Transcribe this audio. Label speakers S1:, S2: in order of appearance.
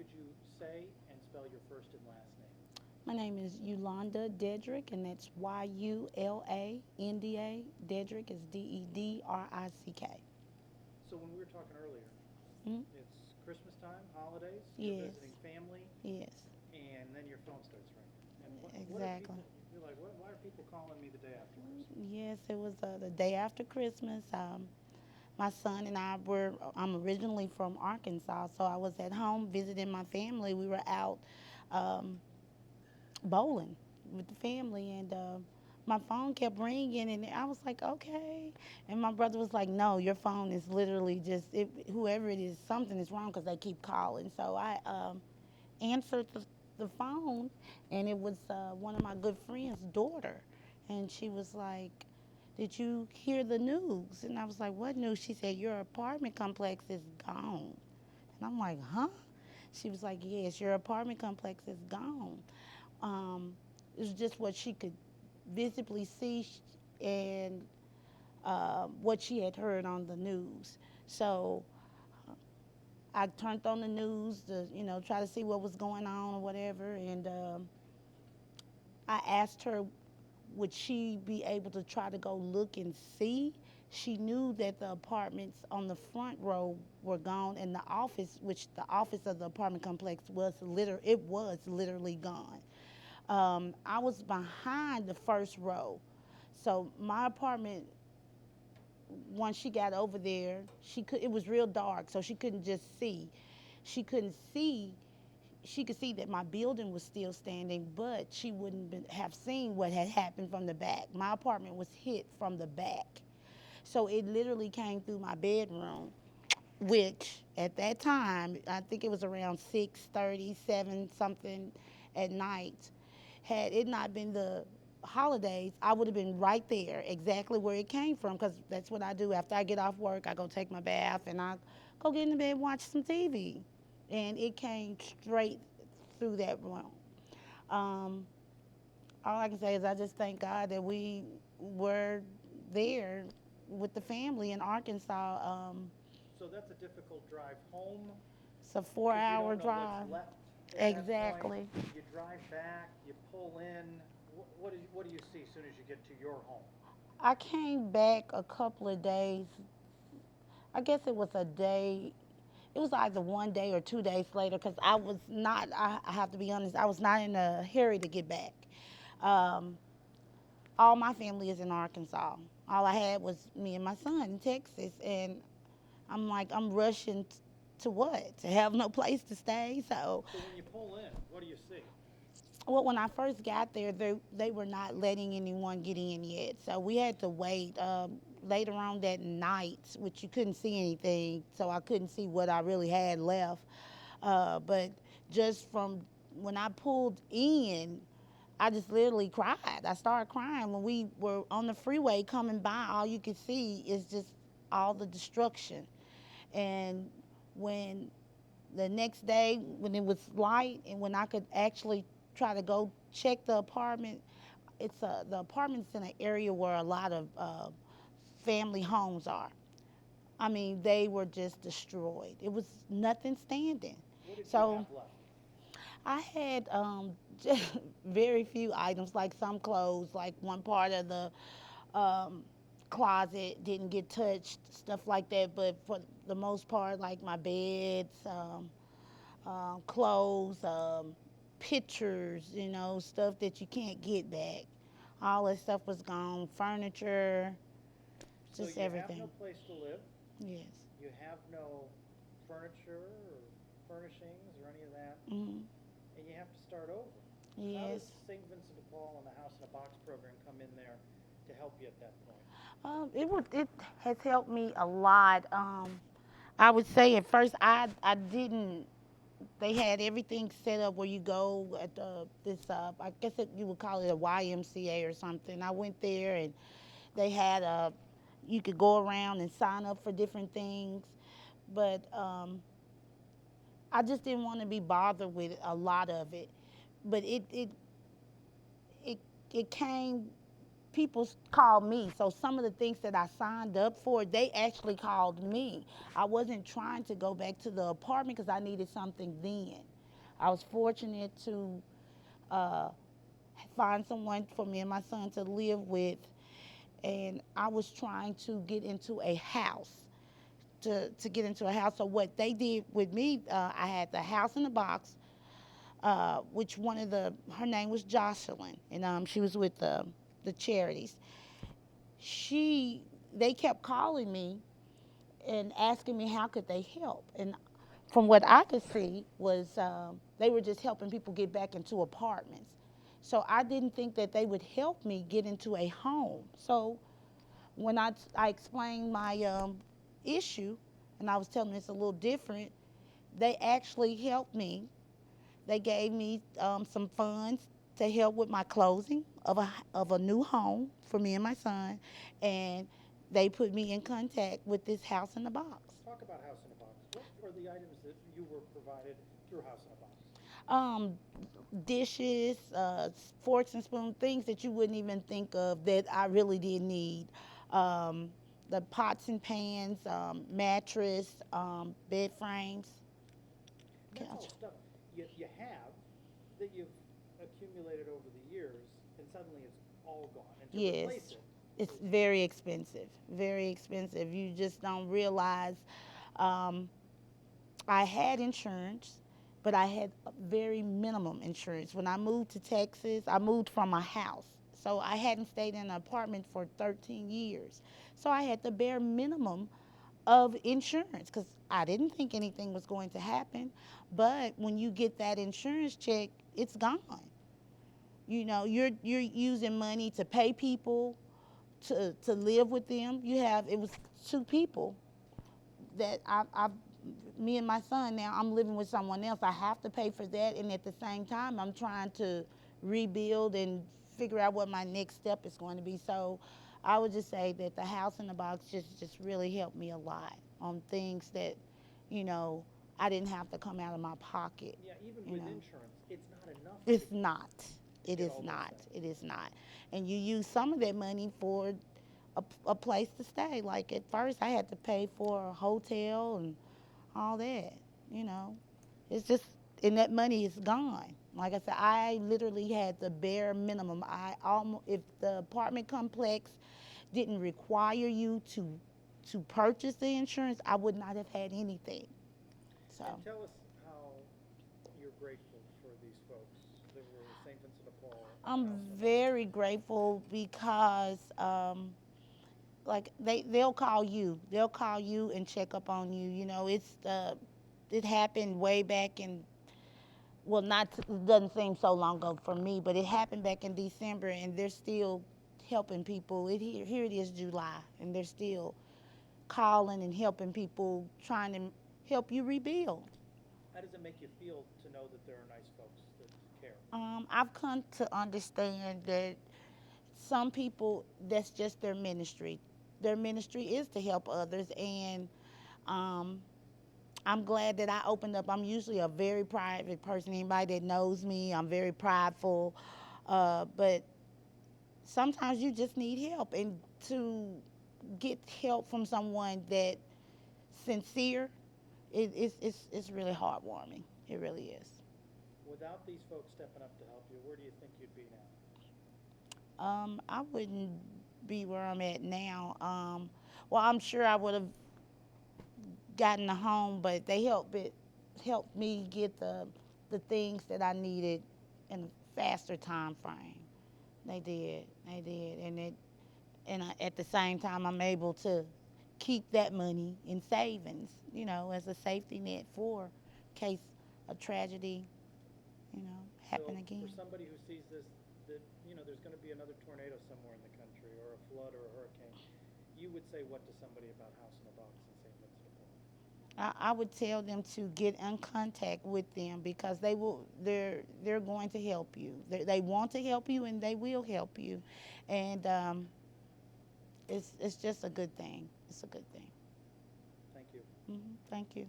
S1: could you say and spell your first and last name?
S2: My name is Yolanda Dedrick, and that's Yulandaa. Dedrick is Dedrick.
S1: So when we were talking earlier,
S2: Mm-hmm.
S1: it's Christmas time, holidays, you're
S2: Yes,
S1: visiting family,
S2: yes,
S1: and then your phone starts ringing. And what are
S2: exactly.
S1: people, you're like, why are people calling me the day after Christmas?
S2: Yes, it was the day after Christmas. My son and I were, I'm originally from Arkansas, so I was at home visiting my family. We were out um, bowling with the family, and my phone kept ringing, and I was like, okay. And my brother was like, no, your phone is literally just, whoever it is, something is wrong because they keep calling. So I answered the phone, and it was one of my good friend's daughter. And she was like, did you hear the news? And I was like, what news? She said, your apartment complex is gone. And I'm like, huh? She was like, yes, your apartment complex is gone. It was just what she could visibly see and what she had heard on the news. So I turned on the news to, try to see what was going on or whatever. And I asked her, would she be able to try to go look and see? She knew that the apartments on the front row were gone, and the office, which the office of the apartment complex it was literally gone. I was behind the first row, so my apartment. Once she got over there, she could. It was real dark, so she couldn't just see. She couldn't see. She could see that my building was still standing, but she wouldn't have seen what had happened from the back. My apartment was hit from the back, so it literally came through my bedroom, which at that time I think it was around 6:37 something at night. Had it not been the holidays, I would have been right there, exactly where it came from, because that's what I do. After I get off work, I go take my bath and I go get in the bed and watch some TV. And it came straight through that room. Um, all I can say is I just thank God that we were there with the family in Arkansas.
S1: So that's a difficult drive home
S2: It's a four
S1: because you
S2: hour
S1: don't know what's
S2: drive.
S1: left at that point.
S2: Exactly.
S1: You drive back, you pull in. What do you see as soon as you get to your home?
S2: I came back a couple of days. I guess it was a day. It was either one day or 2 days later because I was not, I have to be honest, I was not in a hurry to get back. Um, all my family is in Arkansas. All I had was me and my son in Texas. And I'm like, I'm rushing to what? To have no place to stay. So,
S1: So when you pull in, what do you see?
S2: well, when I first got there, they were not letting anyone get in yet. So we had to wait. Later on that night, which you couldn't see anything, so I couldn't see what I really had left. But just from when I pulled in, I just literally cried. I started crying when we were on the freeway coming by. All you could see is just all the destruction. And when the next day, when it was light and when I could actually try to go check the apartment, the apartment's in an area where a lot of family homes are. I mean, they were just destroyed. It was nothing standing.
S1: What did you have
S2: So
S1: left?
S2: I had just very few items, like some clothes, like one part of the um, closet didn't get touched, stuff like that. But for the most part, like my beds, clothes, pictures, stuff that you can't get back. All that stuff was gone. Furniture,
S1: So
S2: just
S1: you have
S2: everything.
S1: no place to live.
S2: Yes.
S1: You have no furniture or furnishings or any of that,
S2: Hmm.
S1: and you have to start over. How does
S2: Yes.
S1: St. Vincent de Paul and the House in a Box program come in there to help you at that point?
S2: It has helped me a lot. I would say at first I didn't. They had everything set up where you go at this. I guess you would call it a YMCA or something. I went there and they had a. You could go around and sign up for different things, but I just didn't want to be bothered with a lot of it. But it it came. People called me, so some of the things that I signed up for, they actually called me. I wasn't trying to go back to the apartment because I needed something then. I was fortunate to uh, find someone for me and my son to live with, and I was trying to get into a house. To get into a house. So what they did with me, I had the house in the box, which one of her name was Jocelyn, and she was with the charities. She, they kept calling me and asking me how could they help, and from what I could see was they were just helping people get back into apartments. So I didn't think that they would help me get into a home. So when I explained my issue, and I was telling them it's a little different, they actually helped me. They gave me some funds to help with my closing of a new home for me and my son, and they put me in contact with this house in the box.
S1: Talk about House in a Box. What are the items that you were provided through House in a Box?
S2: Um, Dishes, forks and spoons, things that you wouldn't even think of that I really did need. Um, the pots and pans, mattress, bed frames.
S1: And that's all stuff you have that you've accumulated over the years, and suddenly it's all gone. And to
S2: Yes,
S1: replace it
S2: it's
S1: is,
S2: very expensive. Very expensive. You just don't realize. Um, I had insurance, but I had a very minimum insurance. When I moved to Texas, I moved from a house. So I hadn't stayed in an apartment for 13 years. So I had the bare minimum of insurance because I didn't think anything was going to happen. But when you get that insurance check, it's gone. You know, you're using money to pay people to live with them. It was two people that me and my son, now I'm living with someone else. I have to pay for that, and at the same time, I'm trying to rebuild and figure out what my next step is going to be. So I would just say that the house in the box just really helped me a lot on things that, you know, I didn't have to come out of my pocket.
S1: yeah, even
S2: You
S1: with
S2: know,
S1: insurance, it's not enough
S2: it's not.
S1: to
S2: It
S1: get
S2: is
S1: all those
S2: not.
S1: things.
S2: It is not. And you use some of that money for a place to stay. Like at first, I had to pay for a hotel and all that. You know, it's just, and that money is gone. Like I said, I literally had the bare minimum. I almost, if the apartment complex didn't require you to purchase the insurance, I would not have had anything. So
S1: And tell us how you're grateful for these folks that were St. Vincent de Paul and
S2: I'm
S1: House in a Box.
S2: very grateful because like they'll call you. They'll call you and check up on you. You know, it happened way back in, well, not it doesn't seem so long ago for me, but it happened back in December, and they're still helping people. Here it is July, and they're still calling and helping people, trying to help you rebuild.
S1: How does it make you feel to know that there are nice folks that care?
S2: I've come to understand that some people, that's just their ministry. Their ministry is to help others, and um, I'm glad that I opened up. I'm usually a very private person. Anybody that knows me, I'm very prideful. But sometimes you just need help, and to get help from someone that sincere, it's really heartwarming. It really is.
S1: Without these folks stepping up to help you, where do you think you'd be now?
S2: I wouldn't be where I'm at now. Well, I'm sure I would have gotten a home, but they helped me get the things that I needed in a faster time frame. They did, at the same time, I'm able to keep that money in savings, you know, as a safety net for case a tragedy, you know, happen
S1: So for
S2: again.
S1: somebody who sees this, that there's going to be another tornado somewhere in the country, or a flood, or a hurricane, you would say what to somebody about House in a Box in St. Vincent de Paul?
S2: I would tell them to get in contact with them because they're going to help you. They want to help you and they will help you, and it's just a good thing. It's a good thing.
S1: Thank you.
S2: Thank you.